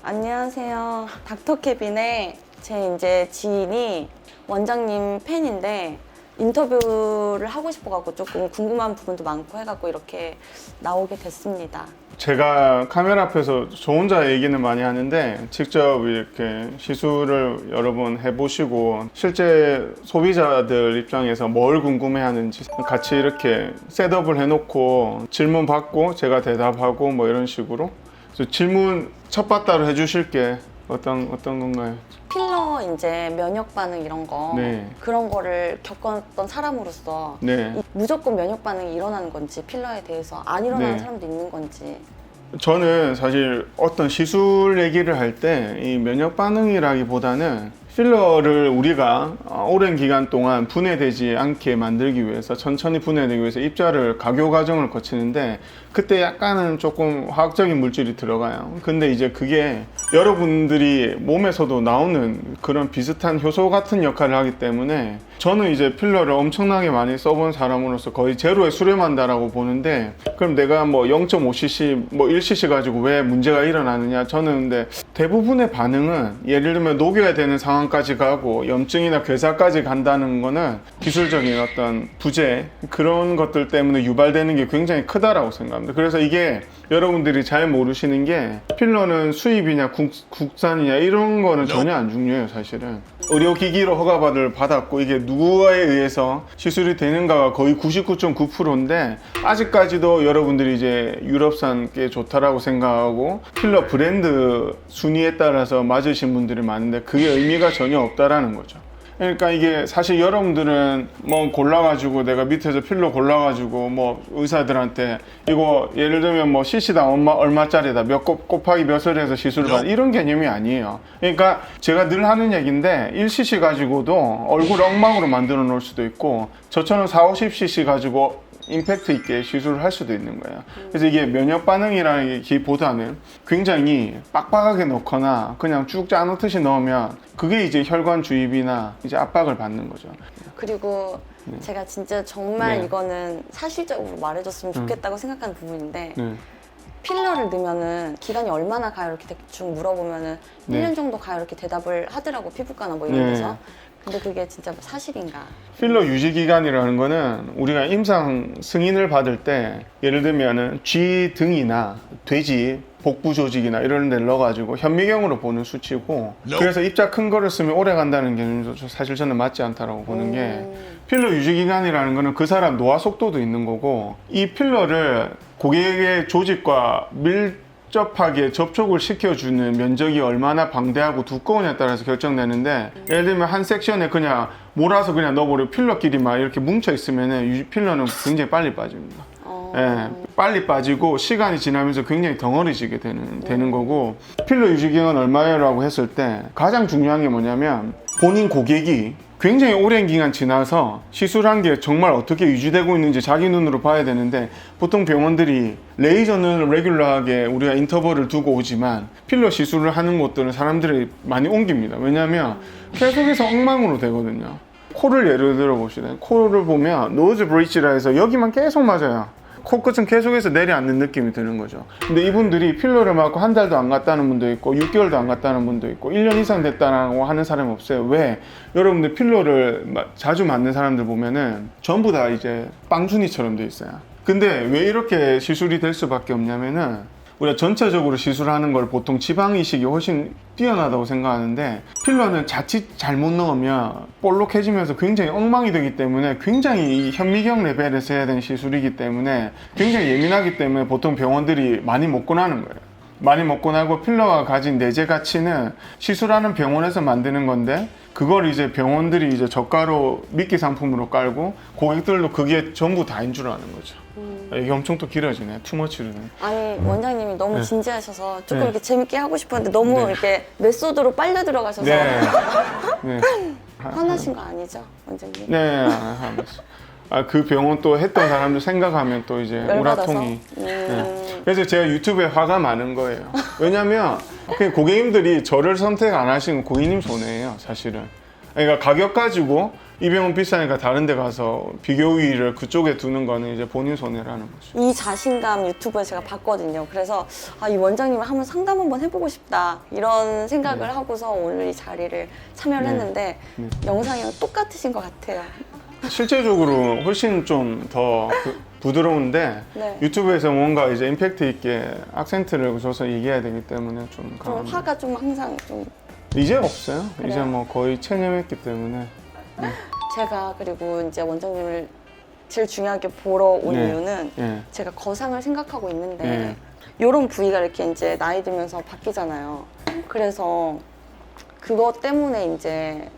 안녕하세요. 닥터케빈의 제 이제 지인이 원장님 팬인데 인터뷰를 하고 싶어갖고 조금 궁금한 부분도 많고 해갖고 이렇게 나오게 됐습니다. 제가 카메라 앞에서 저 혼자 얘기는 많이 하는데 직접 이렇게 시술을 여러 번 해보시고 실제 소비자들 입장에서 뭘 궁금해하는지 같이 이렇게 셋업을 해놓고 질문 받고 제가 대답하고 뭐 이런 식으로. 그래서 질문 첫 바따로 해주실 게 어떤 건가요? 필러 이제 면역 반응 이런 거 네. 그런 거를 겪었던 사람으로서 네. 무조건 면역 반응이 일어나는 건지 필러에 대해서 안 일어나는 네. 사람도 있는 건지. 저는 사실 어떤 시술 얘기를 할 때 이 면역 반응이라기보다는 필러를 우리가 오랜 기간 동안 분해되지 않게 만들기 위해서 천천히 분해되기 위해서 입자를 각효 과정을 거치는데 그때 약간은 조금 화학적인 물질이 들어가요. 근데 이제 그게 여러분들이 몸에서도 나오는 그런 비슷한 효소 같은 역할을 하기 때문에 저는 이제 필러를 엄청나게 많이 써본 사람으로서 거의 제로에 수렴한다라고 보는데 그럼 내가 뭐 0.5cc, 뭐 1cc 가지고 왜 문제가 일어나느냐. 저는 근데 대부분의 반응은 예를 들면 녹여야 되는 상황까지 가고 염증이나 괴사까지 간다는 거는 기술적인 어떤 부재 그런 것들 때문에 유발되는 게 굉장히 크다라고 생각합니다. 그래서 이게 여러분들이 잘 모르시는 게 필러는 수입이냐 국산이냐 이런 거는 전혀 안 중요해요. 사실은 의료기기로 허가를 받았고 이게 누구에 의해서 시술이 되는가가 거의 99.9%인데 아직까지도 여러분들이 이제 유럽산 게 좋다라고 생각하고 필러 브랜드 순위에 따라서 맞으신 분들이 많은데 그게 의미가 전혀 없다라는 거죠. 그러니까 이게 사실 여러분들은 뭐 골라가지고 내가 밑에서 필러 골라가지고 뭐 의사들한테 이거 예를 들면 뭐 cc당 얼마짜리다 몇 곱하기 몇을 해서 시술을 받는 이런 개념이 아니에요. 그러니까 제가 늘 하는 얘기인데 1cc 가지고도 얼굴 엉망으로 만들어 놓을 수도 있고 저처럼 40-50cc 가지고 임팩트 있게 시술을 할 수도 있는 거예요. 그래서 이게 면역 반응이라는 기보다는 굉장히 빡빡하게 넣거나 그냥 쭉 짜놓듯이 넣으면 그게 이제 혈관 주입이나 이제 압박을 받는 거죠. 그리고 네. 제가 진짜 정말 네. 이거는 사실적으로 말해줬으면 좋겠다고 생각하는 부분인데 네. 필러를 넣으면은 기간이 얼마나 가요? 이렇게 대충 물어보면은 네. 1년 정도 가요? 이렇게 대답을 하더라고, 피부과나 뭐 이런 네. 데서. 근데 그게 진짜 사실인가? 필러 유지 기간이라는 거는 우리가 임상 승인을 받을 때 예를 들면은 쥐 등이나 돼지 복부 조직이나 이런 데를 넣어가지고 현미경으로 보는 수치고 그래서 입자 큰 거를 쓰면 오래 간다는 개념도 사실 저는 맞지 않다라고 보는 게 필러 유지 기간이라는 거는 그 사람 노화 속도도 있는 거고 이 필러를 고객의 조직과 밀접하게 접촉을 시켜주는 면적이 얼마나 방대하고 두꺼우냐에 따라서 결정되는데 예를 들면 한 섹션에 그냥 몰아서 그냥 넣어버리고 필러끼리 막 이렇게 뭉쳐 있으면 필러는 굉장히 빨리 빠집니다. 예, 빨리 빠지고 시간이 지나면서 굉장히 덩어리지게 되는 거고 필러 유지 기간 얼마예요라고 했을 때 가장 중요한 게 뭐냐면 본인 고객이 굉장히 오랜 기간 지나서 시술한 게 정말 어떻게 유지되고 있는지 자기 눈으로 봐야 되는데 보통 병원들이 레이저는 레귤러하게 우리가 인터벌을 두고 오지만 필러 시술을 하는 곳들은 사람들이 많이 옮깁니다. 왜냐하면 계속해서 엉망으로 되거든요. 코를 예를 들어 봅시다. 코를 보면 노즈 브릿지라 해서 여기만 계속 맞아요. 코끝은 계속해서 내려앉는 느낌이 드는 거죠. 근데 이분들이 필러를 맞고 한 달도 안 갔다는 분도 있고 6개월도 안 갔다는 분도 있고 1년 이상 됐다고 하는 사람이 없어요. 왜? 여러분들 필러를 자주 맞는 사람들 보면은 전부 다 이제 빵순이처럼 돼 있어요. 근데 왜 이렇게 시술이 될 수밖에 없냐면은 우리가 전체적으로 시술하는 걸 보통 지방 이식이 훨씬 뛰어나다고 생각하는데 필러는 자칫 잘못 넣으면 볼록해지면서 굉장히 엉망이 되기 때문에 굉장히 이 현미경 레벨에서 해야 되는 시술이기 때문에 굉장히 예민하기 때문에 보통 병원들이 많이 못 권하는 거예요. 많이 못 권하고 필러가 가진 내재 가치는 시술하는 병원에서 만드는 건데 그걸 이제 병원들이 이제 저가로 미끼 상품으로 깔고 고객들도 그게 전부 다인 줄 아는 거죠. 이게 엄청 또 길어지네. 투머치로는. 아니 원장님이 너무 진지하셔서 조금 네. 이렇게 재밌게 하고 싶었는데 너무 네. 이렇게 메소드로 빨려 들어가셔서 네. 네. 화나신 거 아니죠, 원장님? 네. 알았어. 그 병원 또 했던 사람들 생각하면 또 이제 열받아서? 우라통이. 네. 그래서 제가 유튜브에 화가 많은 거예요. 왜냐면 그냥 고객님들이 저를 선택 안 하시는 고객님 손해예요, 사실은. 그러니까 가격 가지고 이 병원 비싸니까 다른 데 가서 비교 우위를 그쪽에 두는 거는 이제 본인 손해라는 거죠. 이 자신감 유튜브에 제가 봤거든요. 그래서 이 원장님을 한번 상담 한번 해보고 싶다 이런 생각을 하고서 오늘 이 자리를 참여를 했는데 영상이랑 똑같으신 것 같아요. 실제적으로 훨씬 좀 더 부드러운데 네. 유튜브에서 뭔가 이제 임팩트 있게 악센트를 줘서 얘기해야 되기 때문에 좀 좀 강합니다. 화가 좀 항상 좀 이제 없어요. 이제 그래요? 뭐 거의 체념했기 때문에. 제가 그리고 이제 원장님을 제일 중요하게 보러 온 네. 이유는 예. 제가 거상을 생각하고 있는데 네. 이런 부위가 이렇게 이제 나이 들면서 바뀌잖아요. 그래서 그것 때문에 이제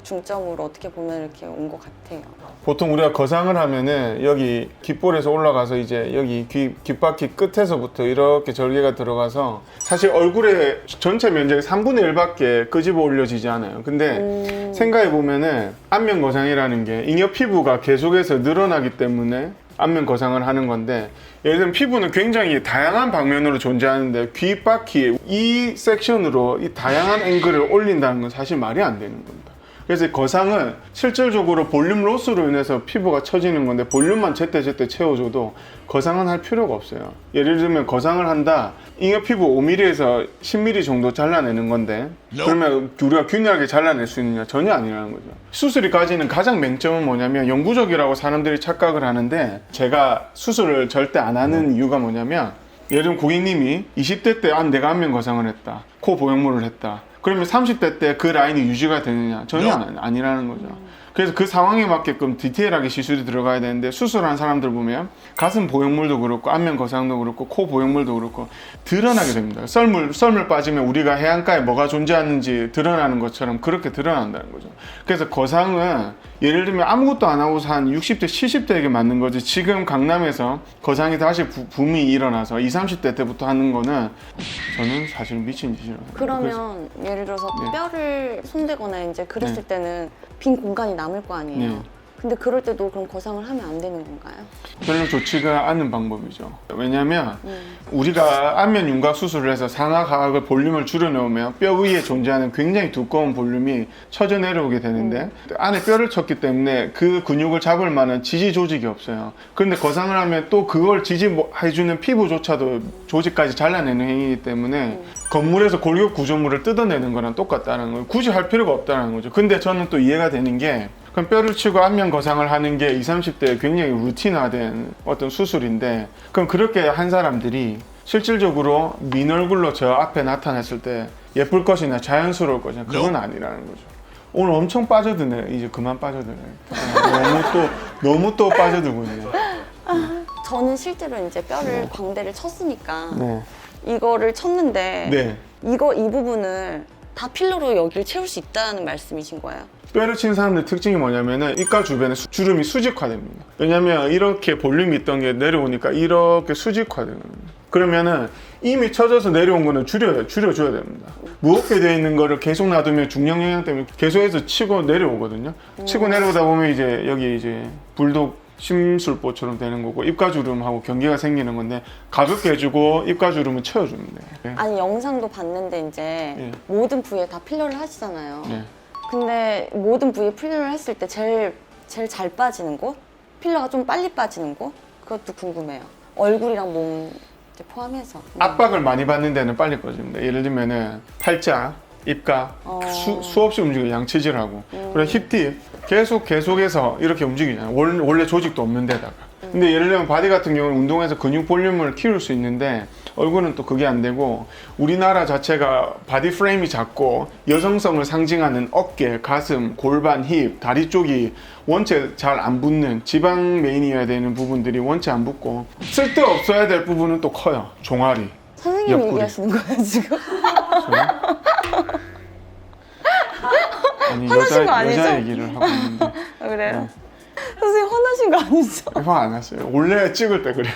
중점으로 어떻게 보면 이렇게 온 것 같아요. 보통 우리가 거상을 하면은 여기 귓볼에서 올라가서 이제 여기 귓바퀴 끝에서부터 이렇게 절개가 들어가서 사실 얼굴의 전체 면적의 3분의 1밖에 끄집어 올려지지 않아요. 근데 생각해 보면은 안면 거상이라는 게 잉여 피부가 계속해서 늘어나기 때문에 안면 거상을 하는 건데, 예를 들면 피부는 굉장히 다양한 방면으로 존재하는데 귓바퀴 이 섹션으로 이 다양한 앵글을 올린다는 건 사실 말이 안 되는 겁니다. 그래서 거상은 실질적으로 볼륨 로스로 인해서 피부가 처지는 건데, 볼륨만 제때 채워줘도 거상은 할 필요가 없어요. 예를 들면 거상을 한다, 잉여 피부 5mm에서 10mm 정도 잘라내는 건데 그러면 우리가 균일하게 잘라낼 수 있느냐? 전혀 아니라는 거죠. 수술이 가지는 가장 맹점은 뭐냐면, 영구적이라고 사람들이 착각을 하는데, 제가 수술을 절대 안 하는 이유가 뭐냐면, 예를 들면 고객님이 20대 때 내가 안면 거상을 했다, 코 보형물을 했다, 그러면 30대 때 그 라인이 유지가 되느냐? 전혀 아니라는 거죠. 그래서 그 상황에 맞게끔 디테일하게 시술이 들어가야 되는데, 수술한 사람들 보면 가슴 보형물도 그렇고 안면 거상도 그렇고 코 보형물도 그렇고 드러나게 됩니다. 썰물 빠지면 우리가 해안가에 뭐가 존재하는지 드러나는 것처럼 그렇게 드러난다는 거죠. 그래서 거상은 예를 들면 아무것도 안 하고 산 60대, 70대에게 맞는 거지, 지금 강남에서 거상이 다시 붐이 일어나서 20, 30대 때부터 하는 거는 저는 사실 미친 짓이라고. 그러면 예를 들어서 네. 뼈를 손대거나 이제 그랬을 네. 때는 빈 공간이 남을 거 아니에요. 네. 근데 그럴 때도 그럼 거상을 하면 안 되는 건가요? 별로 좋지가 않은 방법이죠. 왜냐하면 우리가 안면 윤곽 수술을 해서 상하 하악을 볼륨을 줄여놓으면 뼈 위에 존재하는 굉장히 두꺼운 볼륨이 처져 내려오게 되는데 안에 뼈를 쳤기 때문에 그 근육을 잡을 만한 지지 조직이 없어요. 그런데 거상을 하면 또 그걸 지지해주는 피부조차도 조직까지 잘라내는 행위이기 때문에 건물에서 골격 구조물을 뜯어내는 거랑 똑같다는 거예요. 굳이 할 필요가 없다는 거죠. 근데 저는 또 이해가 되는 게, 그럼 뼈를 치고 안면 거상을 하는 게 20, 30대에 굉장히 루틴화된 어떤 수술인데, 그럼 그렇게 한 사람들이 실질적으로 민 얼굴로 저 앞에 나타났을 때 예쁠 것이냐 자연스러울 것이냐, 그건 아니라는 거죠. 오늘 엄청 빠져드네. 이제 그만 빠져드네. 너무 또 빠져들고 있네. 저는 실제로 이제 뼈를 광대를 쳤으니까 네. 이거를 쳤는데 네. 이 부분을 다 필러로 여기를 채울 수 있다는 말씀이신 거예요? 뼈를 친 사람들 특징이 뭐냐면은 입가 주변에 주름이 수직화됩니다. 왜냐면 이렇게 볼륨이 있던 게 내려오니까 이렇게 수직화되는 겁니다. 그러면은 이미 쳐져서 내려온 거는 줄여줘야 됩니다. 무겁게 되어 있는 거를 계속 놔두면 중력 영향 때문에 계속해서 치고 내려오거든요. 치고 내려오다 보면 이제 여기 이제 불독 심술보처럼 되는 거고, 입가주름하고 경계가 생기는 건데, 가볍게 해주고 입가주름은 채워줍니다. 네. 아니 영상도 봤는데 이제 예. 모든 부위에 다 필러를 하시잖아요. 네. 근데 모든 부위에 필러를 했을 때 제일 잘 빠지는 곳? 필러가 좀 빨리 빠지는 곳? 그것도 궁금해요. 얼굴이랑 몸 이제 포함해서. 압박을 많이 받는 데는 빨리 꺼집니다. 예를 들면은 팔자, 입가 수없이 움직여요. 양치질하고. 그리고 힙뒷 계속해서 이렇게 움직이잖아요. 원래 조직도 없는 데다가. 근데 예를 들면 바디 같은 경우는 운동해서 근육 볼륨을 키울 수 있는데, 얼굴은 또 그게 안 되고, 우리나라 자체가 바디 프레임이 작고 여성성을 상징하는 어깨, 가슴, 골반, 힙, 다리 쪽이 원체 잘 안 붙는, 지방 메인이어야 되는 부분들이 원체 안 붙고, 쓸데없어야 될 부분은 또 커요. 종아리. 선생님 옆구리. 얘기하시는 거예요 지금? 아니, 화나신 거 아니죠? 여자 얘기를 하고 있는데. 그래요? 선생님 화나신 거 아니죠? 화 안 났어요. 원래 찍을 때 그래요.